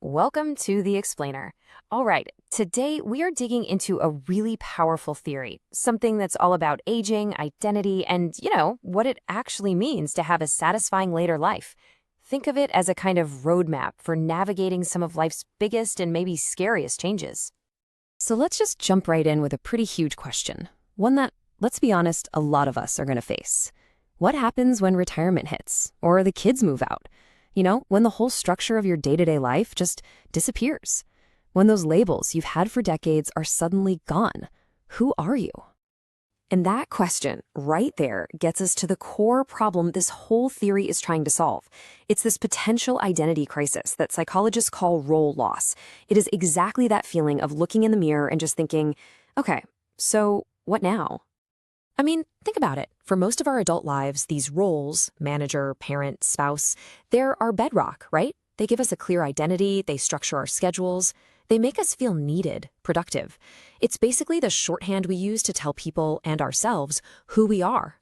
Welcome to The Explainer. All right, today we are digging into a really powerful theory, something that's all about aging, identity, and, what it actually means to have a satisfying later life. Think of it as a kind of roadmap for navigating some of life's biggest and maybe scariest changes. So let's just jump right in with a pretty huge question. One that, let's be honest, a lot of us are going to face. What happens when retirement hits or the kids move out? When the whole structure of your day-to-day life just disappears. When those labels you've had for decades are suddenly gone. Who are you? And that question right there gets us to the core problem this whole theory is trying to solve. It's this potential identity crisis that psychologists call role loss. It is exactly that feeling of looking in the mirror and just thinking, okay, so what now? I mean, think about it. For most of our adult lives, these roles, manager, parent, spouse, they're our bedrock, right? They give us a clear identity, they structure our schedules, they make us feel needed, productive. It's basically the shorthand we use to tell people and ourselves who we are.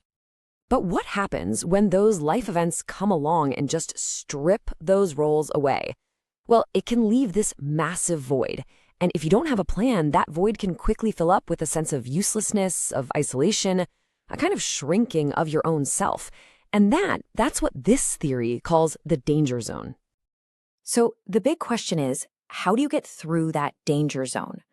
But what happens when those life events come along and just strip those roles away? Well, it can leave this massive void. And if you don't have a plan, that void can quickly fill up with a sense of uselessness, of isolation, a kind of shrinking of your own self. And that's what this theory calls the danger zone. So the big question is, how do you get through that danger zone?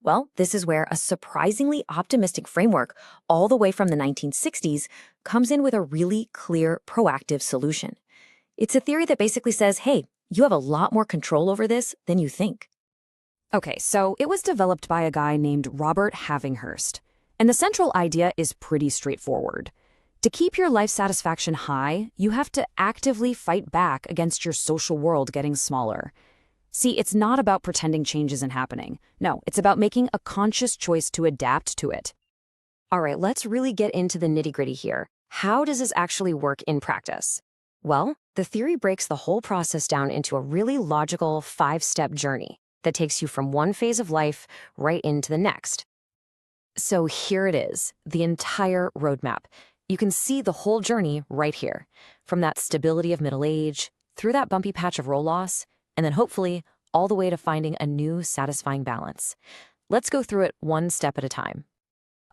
Well, this is where a surprisingly optimistic framework, all the way from the 1960s, comes in with a really clear, proactive solution. It's a theory that basically says, hey, you have a lot more control over this than you think. Okay, so it was developed by a guy named Robert Havinghurst. And the central idea is pretty straightforward. To keep your life satisfaction high, you have to actively fight back against your social world getting smaller. See, it's not about pretending change isn't happening. No, it's about making a conscious choice to adapt to it. All right, let's really get into the nitty-gritty here. How does this actually work in practice? Well, the theory breaks the whole process down into a really logical 5-step journey that takes you from one phase of life right into the next. So here it is, the entire roadmap. You can see the whole journey right here, from that stability of middle age, through that bumpy patch of role loss, and then hopefully all the way to finding a new satisfying balance. Let's go through it one step at a time.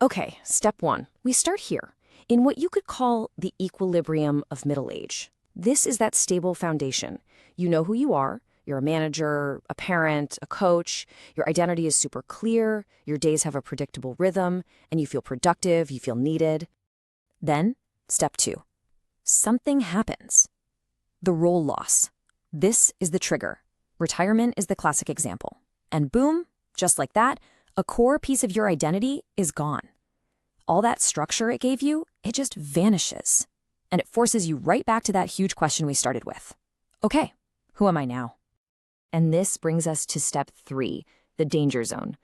Okay, step 1. We start here, in what you could call the equilibrium of middle age. This is that stable foundation. You know who you are. You're a manager, a parent, a coach. Your identity is super clear. Your days have a predictable rhythm, and you feel productive, you feel needed. Then, step 2. Something happens. The role loss. This is the trigger. Retirement is the classic example. And boom, just like that, a core piece of your identity is gone. All that structure it gave you, it just vanishes. And it forces you right back to that huge question we started with. Okay, who am I now? And this brings us to step 3, the danger zone.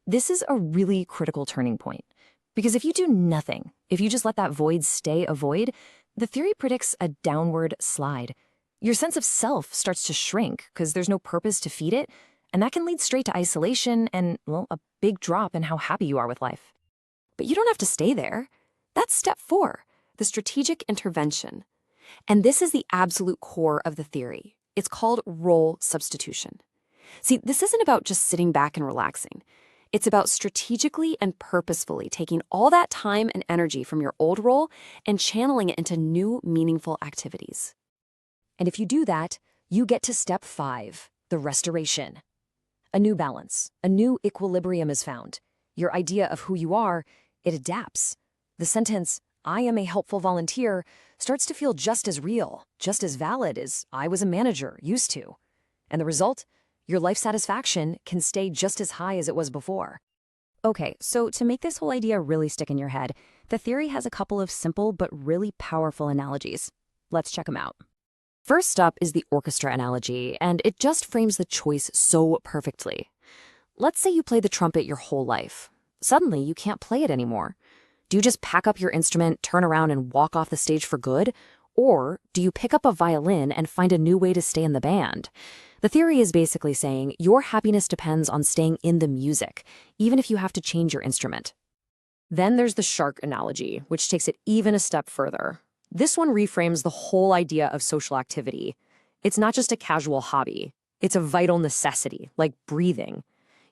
This is a really critical turning point. Because if you do nothing, if you just let that void stay a void, the theory predicts a downward slide. Your sense of self starts to shrink because there's no purpose to feed it, and that can lead straight to isolation and, well, a big drop in how happy you are with life. But you don't have to stay there. That's step 4, the strategic intervention. And this is the absolute core of the theory. It's called role substitution. See, this isn't about just sitting back and relaxing. It's about strategically and purposefully taking all that time and energy from your old role and channeling it into new, meaningful activities. And if you do that, you get to step 5, the restoration. A new balance, a new equilibrium is found. Your idea of who you are, it adapts. The sentence, I am a helpful volunteer, starts to feel just as real, just as valid as I was a manager used to. And the result? Your life satisfaction can stay just as high as it was before. Okay, so to make this whole idea really stick in your head, the theory has a couple of simple but really powerful analogies. Let's check them out. First up is the orchestra analogy, and it just frames the choice so perfectly. Let's say you play the trumpet your whole life. Suddenly, you can't play it anymore. Do you just pack up your instrument, turn around, and walk off the stage for good? Or do you pick up a violin and find a new way to stay in the band? The theory is basically saying your happiness depends on staying in the music, even if you have to change your instrument. Then there's the shark analogy, which takes it even a step further. This one reframes the whole idea of social activity. It's not just a casual hobby. It's a vital necessity, like breathing.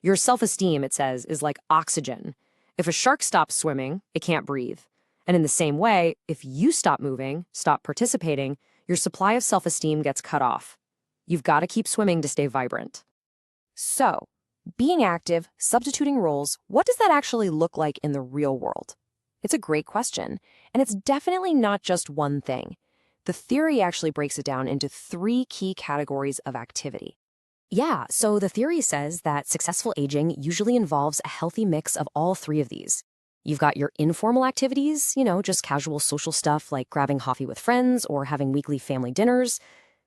Your self-esteem, it says, is like oxygen. If a shark stops swimming, it can't breathe. And in the same way, if you stop moving, stop participating, your supply of self-esteem gets cut off. You've got to keep swimming to stay vibrant. So, being active, substituting roles, what does that actually look like in the real world? It's a great question, and it's definitely not just one thing. The theory actually breaks it down into 3 key categories of activity. Yeah, so the theory says that successful aging usually involves a healthy mix of all 3 of these. You've got your informal activities, just casual social stuff like grabbing coffee with friends or having weekly family dinners.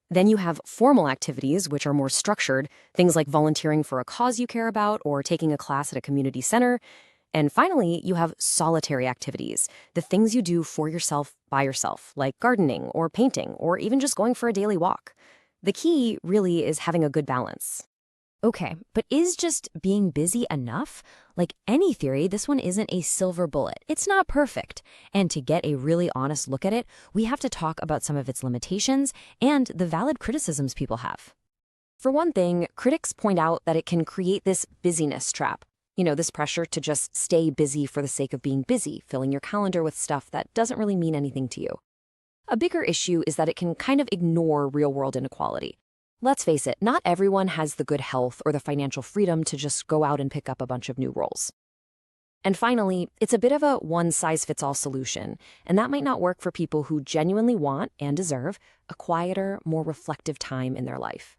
Then you have formal activities, which are more structured, things like volunteering for a cause you care about or taking a class at a community center. And finally, you have solitary activities, the things you do for yourself, by yourself, like gardening or painting or even just going for a daily walk. The key really is having a good balance. Okay, but is just being busy enough? Like any theory, this one isn't a silver bullet. It's not perfect. And to get a really honest look at it, we have to talk about some of its limitations and the valid criticisms people have. For one thing, critics point out that it can create this busyness trap. This pressure to just stay busy for the sake of being busy, filling your calendar with stuff that doesn't really mean anything to you. A bigger issue is that it can kind of ignore real-world inequality. Let's face it, not everyone has the good health or the financial freedom to just go out and pick up a bunch of new roles. And finally, it's a bit of a one-size-fits-all solution, and that might not work for people who genuinely want and deserve a quieter, more reflective time in their life.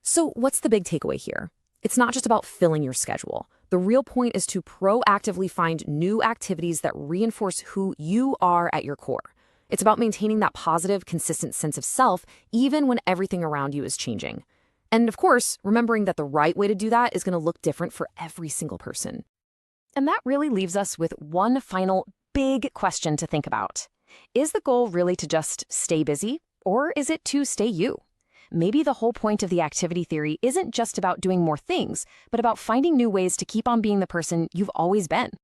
So what's the big takeaway here? It's not just about filling your schedule. The real point is to proactively find new activities that reinforce who you are at your core. It's about maintaining that positive, consistent sense of self, even when everything around you is changing. And of course, remembering that the right way to do that is going to look different for every single person. And that really leaves us with one final big question to think about. Is the goal really to just stay busy, or is it to stay you? Maybe the whole point of the activity theory isn't just about doing more things, but about finding new ways to keep on being the person you've always been.